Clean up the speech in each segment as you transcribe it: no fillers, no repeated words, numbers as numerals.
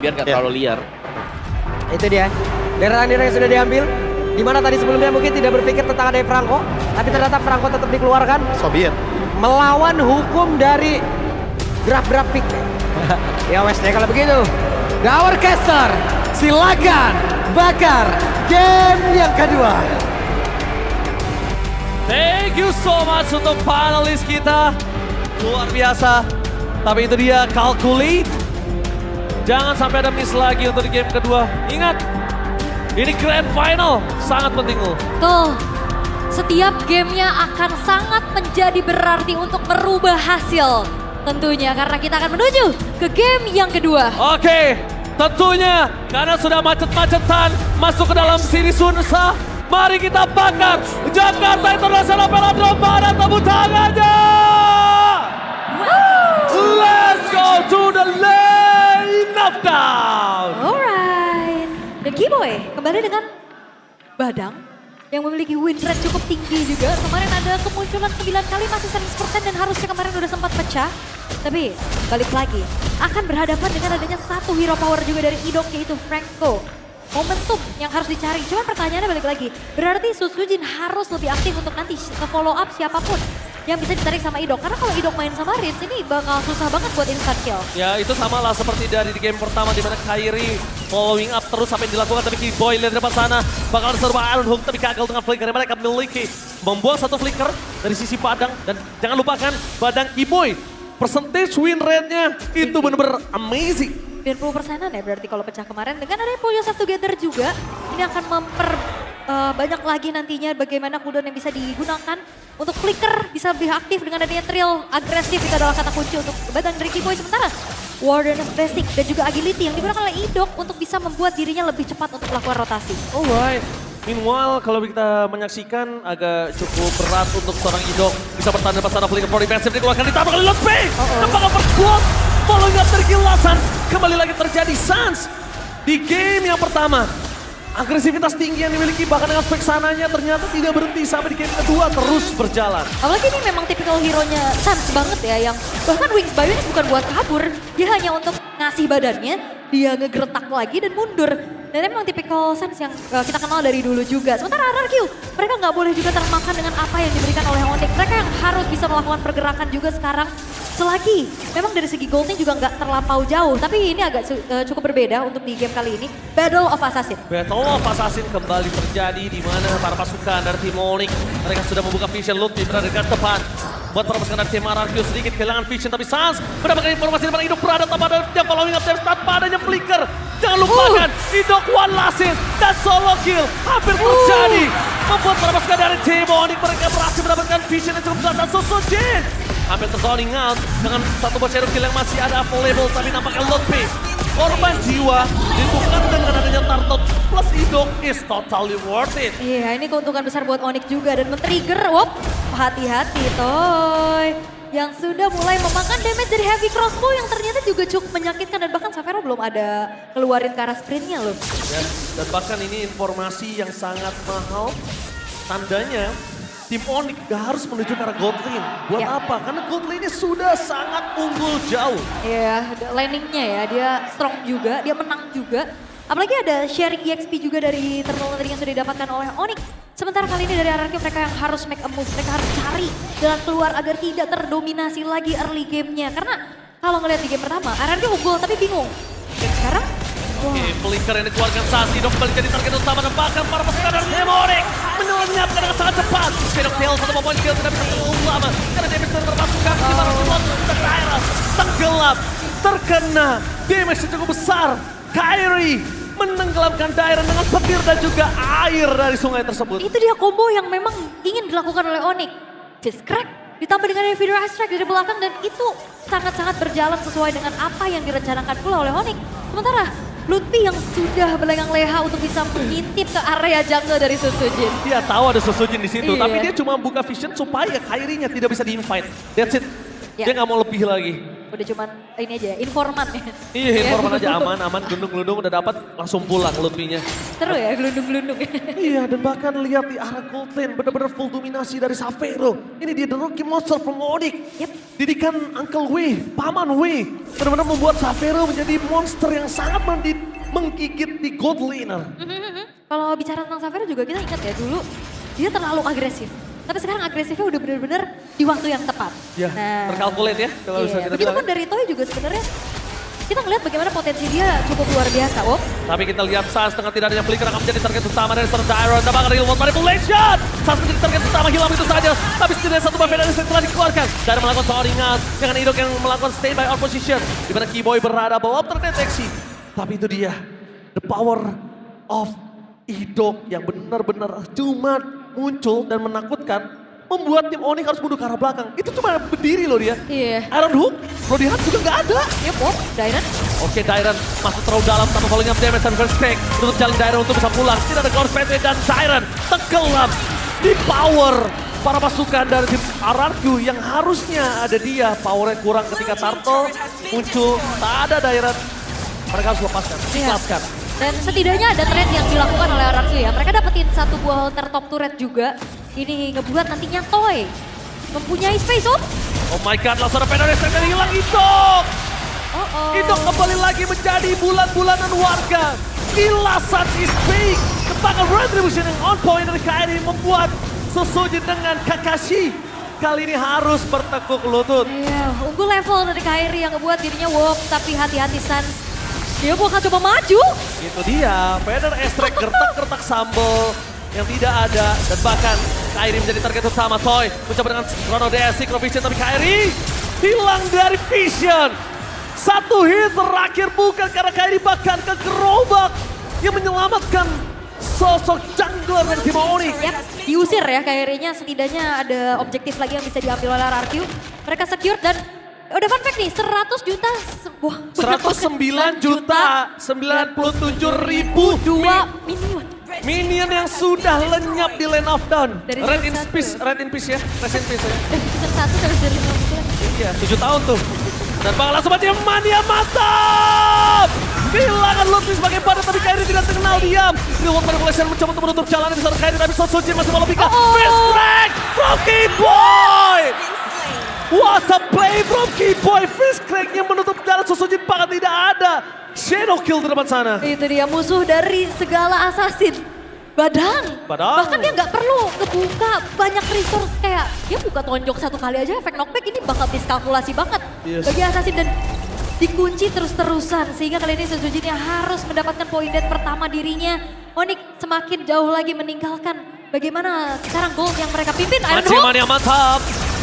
biar gak terlalu liar. Itu dia. Deretan yang sudah diambil. Dimana tadi sebelumnya mungkin tidak berpikir tentang ada Franco, tapi ternyata Franco tetap dikeluarkan. Sobiet. Melawan hukum dari draft pick. Ya wesnya kalau begitu. Dowercaster, silakan bakar game yang kedua. Thank you so much untuk panelis kita. Luar biasa. Tapi itu dia calculate. Jangan sampai ada miss lagi untuk di game kedua. Ingat, ini grand final. Sangat penting loh. Tuh, setiap gamenya akan sangat menjadi berarti untuk merubah hasil. Tentunya karena kita akan menuju ke game yang kedua. Oke, tentunya karena sudah macet-macetan masuk ke dalam siri Sunsa. Mari kita bakar Jakarta International Velodrome pada tepuk tangannya. Let's go to the lane of down. Alright. Dan Kiboy kembali dengan Badang yang memiliki win rate cukup tinggi juga. Kemarin ada kemunculan 9 kali masih 100% dan harusnya kemarin udah sempat pecah. Tapi balik lagi akan berhadapan dengan adanya satu hero power juga dari Idok yaitu Franco. Momentum yang harus dicari. Cuma pertanyaannya balik lagi. Berarti Susujin harus lebih aktif untuk nanti follow up siapapun yang bisa ditarik sama Idok. Karena kalau Idok main sama Riz ini bakal susah banget buat instant kill. Ya itu sama lah seperti dari di game pertama di mana Kairi following up terus sampai dilakukan, tapi Kiboy lihat depan sana bakal serba Iron Hook tapi gagal dengan flicker yang mereka miliki. Membuang satu flicker dari sisi Badang dan jangan lupakan Badang Kiboy. Percentage win rate-nya itu benar-benar amazing. 90%-an ya berarti kalau pecah kemarin. Dengan ada Pull Yourself Together juga, ini akan banyak lagi nantinya bagaimana cooldown yang bisa digunakan. Untuk flicker bisa lebih aktif dengan adanya trill agresif, itu adalah kata kunci untuk Badang dari Kiboy. Sementara Warden of Basic dan juga Agility yang digunakan oleh Idok untuk bisa membuat dirinya lebih cepat untuk melakukan rotasi. Alright. Meanwhile, kalau kita menyaksikan agak cukup berat untuk seorang Idok. Bisa bertahan depan sana, flicker for defensive dikeluarkan, ditambah kali Lotpe. Apakah berkuat? Following up dari Gilasan, kembali lagi terjadi Sans. Di game yang pertama, agresivitas tinggi yang dimiliki bahkan dengan fake sananya ternyata tidak berhenti sampai di game kedua terus berjalan. Apalagi ini memang tipikal hero-nya Sans banget ya, yang bahkan Wings Bayu ini bukan buat kabur, dia hanya untuk ngasih badannya, dia ngegertak lagi dan mundur. Dan memang tipikal Sans yang kita kenal dari dulu juga. Sementara RRQ, mereka nggak boleh juga termakan dengan apa yang diberikan oleh Onyx. Mereka yang harus bisa melakukan pergerakan juga sekarang. Selagi memang dari segi goldnya juga nggak terlampau jauh. Tapi ini agak cukup berbeda untuk di game kali ini. Battle of Assassin. Battle of Assassin kembali terjadi di mana para pasukan dari tim Onyx mereka sudah membuka vision loop di berada dekat depan. Buat para pasukan dari tim RRQ sedikit kehilangan vision, tapi Sans mendapatkan informasi dari Idok berada tanpa adanya following up tanpa adanya flicker. Jangan lupakan Idok one last hit dan solo kill hampir terjadi. Membuat para pasukan dari tim Onyx mereka berhasil mendapatkan vision yang cukup besar dan Susujin hampir terzoning out dengan satu buah shadow kill yang masih ada available, tapi nampaknya Lotpe korban jiwa dibutuhkan dengan adanya Tartot plus Idok is totally worth it. Iya, ini keuntungan besar buat Onyx juga dan men-trigger, hati-hati Toy. Yang sudah mulai memakan damage dari heavy crossbow yang ternyata juga cukup menyakitkan dan bahkan Savero belum ada keluarin ke arah sprintnya loh. Ya, dan bahkan ini informasi yang sangat mahal, tandanya tim Onyx gak harus menuju ke arah gold lane. Buat Ya. apa? Karena gold lane-nya sudah sangat unggul jauh. Iya, landingnya ya, dia strong juga, dia menang juga. Apalagi ada sharing EXP juga dari terminal yang sudah didapatkan oleh Onyx. Sementara kali ini dari RRQ mereka yang harus make a move, mereka harus cari jalan keluar agar tidak terdominasi lagi early game-nya. Karena kalau ngelihat di game pertama, RRQ unggul tapi bingung. Dan sekarang, Oke, flicker yang dikeluarkan saat Idok kembali jadi target utama dan bahkan para pasukan dari tim Onyx menyelamatkan dengan sangat cepat. Shadow Tail satu poin kill tidak bisa terlalu lama karena damage dari terpasukan di mana slot terdaerah tenggelam terkena damage yang cukup besar. Kairi menenggelamkan daerah dengan petir dan juga air dari sungai tersebut. itu dia combo yang memang ingin dilakukan oleh Onyx. Fist crack ditambah dengan Feeder Ice Strike dari belakang dan itu sangat-sangat berjalan sesuai dengan apa yang direncanakan pula oleh Onyx. Sementara Lutfi yang sudah berlengang leha untuk bisa mengintip ke area jungle dari Susujin. Dia tahu ada Susujin di situ, Iya. tapi dia cuma buka vision supaya Kairinya tidak bisa di-invite. That's it. Ya. Dia nggak mau lebih lagi. Udah cuman ini aja, informan ya. Iya, informan aja aman, gelundung-gelundung udah dapat langsung pulang Lutfi-nya. Seru ya, gelundung-gelundung. Iya, dan bahkan lihat di arah gold lane benar-benar full dominasi dari Xavero. Ini dia the rookie monster from Onyx. Yep. Didikan Uncle Wei, Paman Wei, benar-benar membuat Xavero menjadi monster yang sangat menggigit di gold laner. Kalau bicara tentang Xavero juga kita ingat ya dulu dia terlalu agresif. Tapi sekarang agresifnya udah bener-bener di waktu yang tepat. Ya, terkalkulate ya kalau bisa kita begitu bilang. pun dari Toy juga sebenarnya kita ngeliat bagaimana potensi dia cukup luar biasa, Om. Tapi kita lihat Sans dengan tidak adanya flicker akan menjadi target utama dari Sir Dairon. Tambahkan real world manipulation. Sans menjadi target utama, hilang itu saja. Tapi setidaknya satu buff yang telah dikeluarkan. Dairon melakukan seoringan dengan Idok yang melakukan stay by out position. Di mana Keyboy berada belum terdeteksi. Tapi itu dia, the power of Idok yang benar-benar cuma muncul dan menakutkan, membuat tim Onyx harus mundur ke arah belakang. Itu cuma berdiri loh dia. Iya. Iron Hook, Brody Hunt juga nggak ada. Yep, Om, Dairon. Oke, Dairon masuk terlalu dalam tanpa falling up damage dan first take. Untuk jalan Dairon untuk bisa pulang. Tidak ada Ghost Pathway dan Dairon tenggelam di power para pasukan dari tim RRQ yang harusnya ada dia. Powernya kurang ketika Turtle muncul. Tak ada Dairon. Mereka harus lepaskan, ikhlaskan. Dan setidaknya ada trade yang dilakukan oleh RRQ ya. Mereka dapetin satu buah holter top turret juga. Ini ngebuat nantinya Toy mempunyai space, Om. Oh my god, langsung ada penalty yang hilang Idok. Oh. Idok kembali lagi menjadi bulan-bulanan warga. Gila, Sans is big. Kepakan retribution yang on point dari KRI membuat Sosojin dengan Kakashi kali ini harus bertekuk lutut. Iya, unggul level dari Kairi yang ngebuat dirinya walk, tapi hati-hati Sans. Dia bakal coba maju. Itu dia, Feather Estrek gertak-gertak sambal yang tidak ada. Dan bahkan Kairi menjadi target utama. Toy mencoba dengan Chrono DS, Synchro Vision, tapi Kairi hilang dari Vision. Satu hit terakhir bukan karena Kairi bahkan ke gerobak yang menyelamatkan sosok jungler dari tim Onyx. Yap, diusir ya Kairinya, setidaknya ada objektif lagi yang bisa diambil oleh RRQ. Mereka secure dan udah fun fact nih, 100 juta, wah, 109 juta 97 ribu minion. minion yang sudah lenyap di Land of Dawn. Dari Red in season peace, satu. Red in peace ya, Rest in peace ya. Season 1 sampai dari 5 bulan. Iya, 7 tahun tuh. Dan bakal langsung aja mania mantap. Kehilangan Lutfi sebagai badan tapi Kairi tidak kenal diam. Real World Manipulation mencoba untuk menutup jalan di sana Kairi tapi Sosojin masih mau lebih ke Fist Crack from Keyboy. What a play from Keyboy. Fist Crack-nya menutup jalan Sosojin bahkan tidak ada. Shadow kill di depan sana. Itu dia musuh dari segala assassin. Badang. Bahkan dia nggak perlu ngebuka banyak resource kayak dia buka tonjok satu kali aja efek knockback ini bakal miskalkulasi banget bagi assassin dan dikunci terus-terusan sehingga kali ini Sosojin harus mendapatkan poin death pertama dirinya. Onyx semakin jauh lagi meninggalkan bagaimana sekarang gold yang mereka pimpin. Iron Hook. Yang mantap.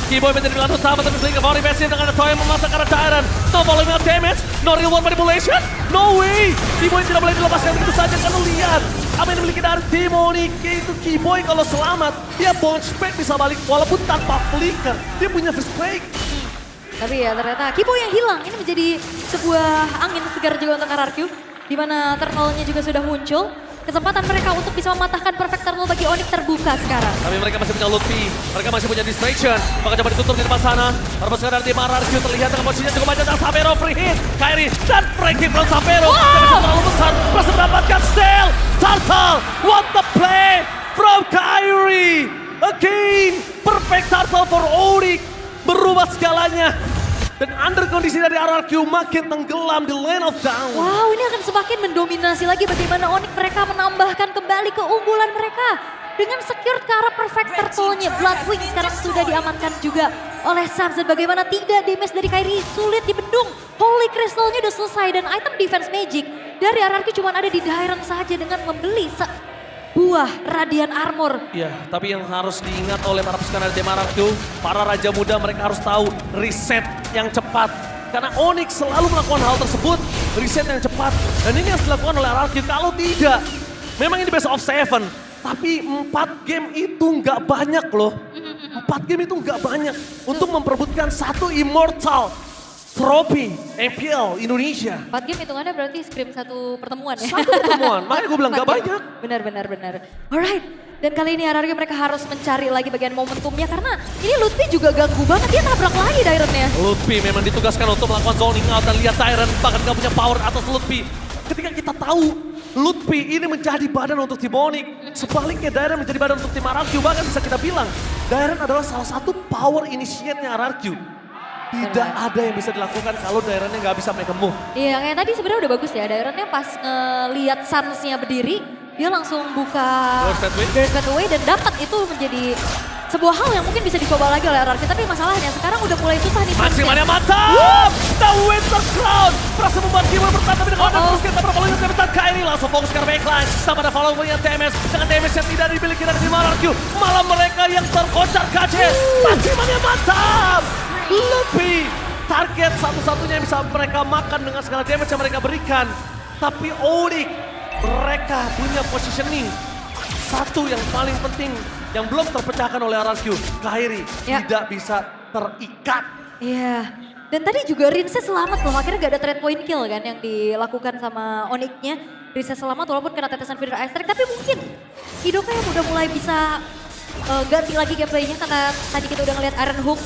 Keyboy menjadi pilihan utama tapi Blink Body Passive dengan Toy yang memasak arah Dairon. No following up damage, no real world manipulation, no way. Keyboy tidak boleh dilepaskan begitu saja karena lihat apa yang dimiliki dari tim Onyx itu Keyboy kalau selamat dia bounce back bisa balik walaupun tanpa flicker. Dia punya first break. Tapi ya ternyata Keyboy yang hilang ini menjadi sebuah angin segar juga untuk RRQ. Di mana turtle-nya juga sudah muncul. Kesempatan mereka untuk bisa mematahkan perfect turtle bagi Onyx terbuka sekarang. Tapi mereka masih punya Lutfi, mereka masih punya distraction. Maka coba ditutup di depan sana. Pasukan dari tim RRQ terlihat dengan posisinya cukup banyak. Dan Xavero free hit, Kairi dan break hit from Xavero. Yang bisa terlalu besar, berhasil mendapatkan steal. Turtle, what the play from Kairi. Again, perfect turtle for Onyx. Berubah segalanya. Dan under kondisi dari RRQ makin tenggelam di Land of Dawn. Wow, ini akan semakin mendominasi lagi bagaimana Onyx mereka menambahkan kembali keunggulan mereka. Dengan secure ke arah perfect turtle-nya. Bloodwing sekarang sudah diamankan juga oleh Sans. Dan bagaimana tidak damage dari Kairi sulit dibendung. Holy Crystal-nya udah selesai dan item defense magic dari RRQ cuma ada di Dairon saja dengan membeli buah Radiant Armor. Ya, tapi yang harus diingat oleh para pasukan dari tim RRQ, para raja muda mereka harus tahu reset yang cepat. Karena Onyx selalu melakukan hal tersebut, reset yang cepat. Dan ini yang dilakukan oleh RRQ, kalau tidak, memang ini best of 7. Tapi 4 game itu nggak banyak loh. 4 game itu nggak banyak untuk memperebutkan satu immortal. trofi MPL Indonesia. 4 game hitungannya berarti scrim satu pertemuan ya. Satu pertemuan, makanya gue bilang 4 gak game. banyak. Benar. Alright, dan kali ini RRQ mereka harus mencari lagi bagian momentumnya karena ini Lutfi juga ganggu banget, dia tabrak lagi Dairen-nya. Lutfi memang ditugaskan untuk melakukan zoning out dan lihat Dairen bahkan gak punya power atas Lutfi. Ketika kita tahu Lutfi ini menjadi badan untuk tim Onyx, sebaliknya Dairen menjadi badan untuk tim RRQ, bahkan bisa kita bilang Dairen adalah salah satu power initiate-nya RRQ. Tidak ada yang bisa dilakukan kalau Dairen-nya nggak bisa make a move. Iya, kayak tadi sebenarnya udah bagus ya. Dairen-nya pas ngeliat Sans-nya berdiri, dia langsung buka Burst Away dan dapat itu menjadi sebuah hal yang mungkin bisa dicoba lagi oleh RRQ. Tapi masalahnya sekarang udah mulai susah nih. Maksimalnya mantap! The Winter Crown berhasil membuat Kimo bertahan tapi dengan terus kita berfollow yang terbentak Kairi langsung fokus ke backline. Sama ada follow yang TMS dengan damage yang tidak dimiliki dari tim RRQ. Malah mereka yang terkocar kace. Maksimalnya mantap! Lebih target satu-satunya yang bisa mereka makan dengan segala damage yang mereka berikan. Tapi Onyx mereka punya positioning. Satu yang paling penting yang belum terpecahkan oleh RRQ, Kairi tidak bisa terikat. Iya. Dan tadi juga Rinse selamat loh, akhirnya gak ada trade point kill kan yang dilakukan sama Onyx-nya. Rinse selamat walaupun kena tetesan Feeder Ice Strike, tapi mungkin Hidoka yang udah mulai bisa ganti lagi gameplaynya karena tadi kita udah ngeliat Iron Hook.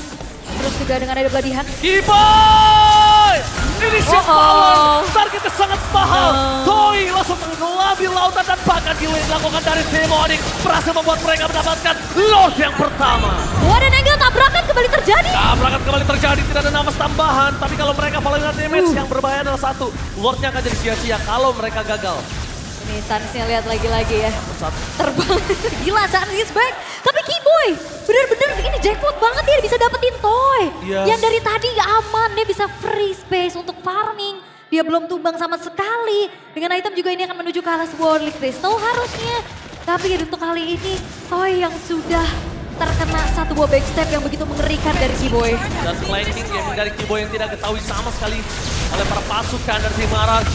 Terus juga dengan ada Bloody Hand. Kiboy! Ini shift power, targetnya sangat mahal. Toy langsung tenggelam di lautan dan bahkan kill yang dilakukan dari tim Onyx berhasil membuat mereka mendapatkan Lord yang pertama. Wah, dan angle tabrakan kembali terjadi. Tabrakan kembali terjadi, tidak ada nafas tambahan. Tapi kalau mereka following damage yang berbahaya adalah satu. Lordnya akan jadi sia-sia kalau mereka gagal. Ini Sans-nya lihat lagi-lagi ya. Terbang. Gila, Sans is back. Tapi Kiboy bener-bener ini jackpot banget, dia bisa dapetin Toy. Yes. Yang dari tadi aman, dia bisa free space untuk farming. Dia belum tumbang sama sekali. Dengan item juga ini akan menuju ke arah sebuah Worldly Crystal harusnya. Tapi untuk kali ini Toy yang sudah terkena satu buah backstep yang begitu mengerikan dari Kiboy. Dan flanking yang dari Kiboy yang tidak ketahui sama sekali oleh para pasukan dari tim RRQ.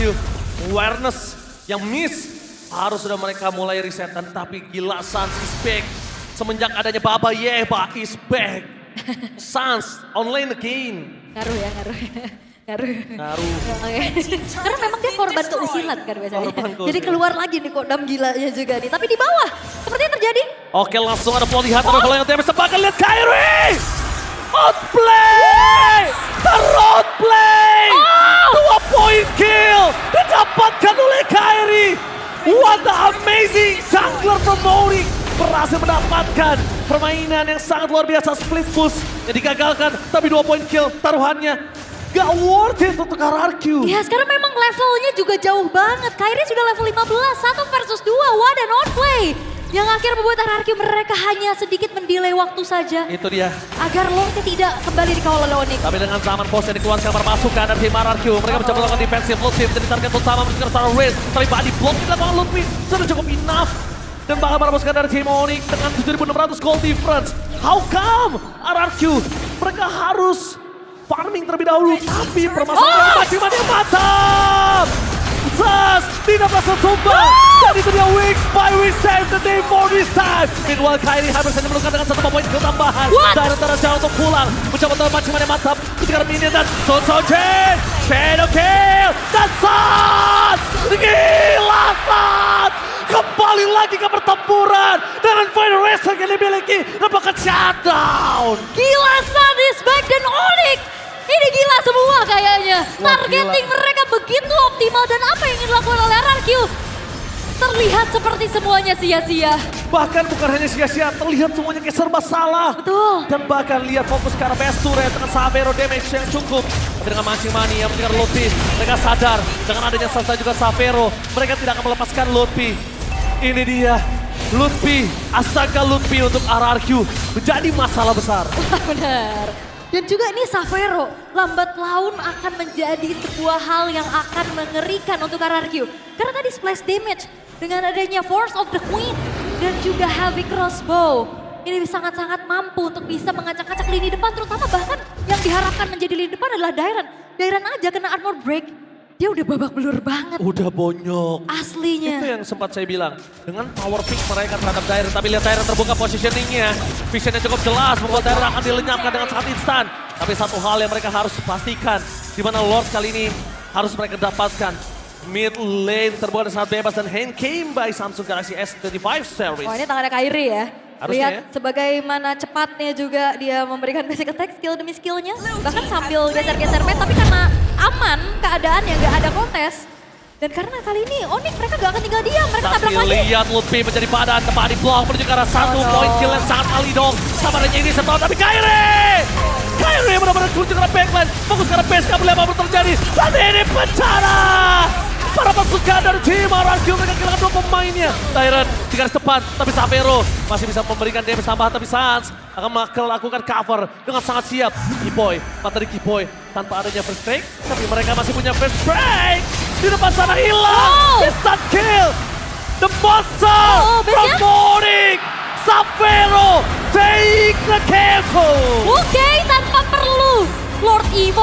Awareness yang miss harus sudah mereka mulai resetan, tapi gila Sans is back. Semenjak adanya Baba Yeba is back. Sans online again. Ngaruh ya, ngaruh. Ngaruh. Oke. Karena memang dia korban keusilan kan biasanya. Jadi keluar lagi nih kodam gilanya juga nih. Tapi di bawah, seperti yang terjadi. Oke, langsung ada pelatihan kalau yang TMS sepakat, lihat Kairi. Outplay! Ter-outplay! 2 point kill didapatkan oleh Kairi. What the amazing jungler from Onyx berhasil mendapatkan permainan yang sangat luar biasa, split push yang digagalkan, tapi 2 point kill taruhannya gak worth it untuk RRQ. Ya sekarang memang levelnya juga jauh banget. Kairi sudah level 15, 1 versus 2, what an outplay. Yang akhir membuat RRQ mereka hanya sedikit mendelay waktu saja. Itu dia. Agar Lordnya tidak kembali dikawal oleh Onyx. Tapi dengan zaman pos yang dikeluarkan para pasukan dari tim RRQ, mereka mencoba melakukan defensif Lutfi menjadi target utama menuju secara race. Tapi body block dilakukan Lutfi sudah cukup enough. Dan bahkan para pasukan dari tim Onyx dengan 7.600 gold difference. How come RRQ mereka harus farming terlebih dahulu, tapi permasalahan maksimalnya mantap. Sans tidak berhasil tumbang. Dan itu dia Wings by We save the day for this time. Meanwhile Kairi hampir saja menemukan dengan 1 poin kill tambahan. Dan antara jauh untuk pulang. Mencoba untuk maksimalnya mantap. Ketika minion dan Sosojen. Shadow kill. Dan Sans. Gila Sans. Kembali lagi ke pertempuran. Dengan final wrestling yang dimiliki. Dapatkan shutdown. Gila, Sans is back dan Onyx. Ini gila semua kayaknya. Targeting mereka begitu optimal dan apa yang ingin dilakukan oleh RRQ terlihat seperti semuanya sia-sia. Bahkan bukan hanya sia-sia, terlihat semuanya kayak serba salah. Betul. Dan bahkan lihat fokus ke arah best turret dengan Savero damage yang cukup. Tapi dengan mancing money yang mendengar Lutfi, mereka sadar dengan adanya Sasa juga Savero, mereka tidak akan melepaskan Lutfi. Ini dia, Lutfi, astaga Lutfi untuk RRQ menjadi masalah besar. Benar. Dan juga ini Savero, lambat laun akan menjadi sebuah hal yang akan mengerikan untuk RRQ. Karena tadi splash damage dengan adanya Force of the Queen dan juga Heavy Crossbow. Ini sangat-sangat mampu untuk bisa mengacak-acak lini depan, terutama bahkan yang diharapkan menjadi lini depan adalah Dairen. Dairen aja kena armor break. dia udah babak belur banget Udah bonyok. aslinya. Itu yang sempat saya bilang. Dengan power pick mereka terhadap Dairen. Tapi lihat Dairen terbuka positioningnya. Visionnya cukup jelas. Membuat Dairen akan dilenyapkan dengan sangat instan. Tapi satu hal yang mereka harus pastikan. Di mana Lord kali ini harus mereka dapatkan. Mid lane terbuka dengan sangat bebas. Dan hand came by Samsung Galaxy S25 series. Wah ini tangannya Kyrie ya. Harusnya Lihat ya. sebagaimana cepatnya juga dia memberikan basic attack skill demi skillnya. Bahkan sambil geser-geser pet tapi karena aman keadaannya nggak ada kontes. Dan karena kali ini Onyx mereka gak akan tinggal diam, mereka Tapi tabrak lagi. lihat Lutfi menjadi badan tepat di blok menuju ke arah satu poin kill yang sangat kali dong. Sabarnya ini setahun tapi Kyrie benar-benar kunci ke arah backline. Fokus ke arah base, gak boleh apa-apa terjadi. Dan ini bencana. Para pasukan dari tim RRQ mereka kehilangan 2 pemainnya. Dairen di garis depan, tapi Savero masih bisa memberikan damage tambahan. Tapi Sans akan melakukan cover dengan sangat siap. Kiboy, materi Kiboy tanpa adanya first break. Tapi mereka masih punya first break. Di depan sana hilang. Instant kill. The monster from base-nya? Morning. Savero take the careful. Oke, tanpa perlu Lord Evo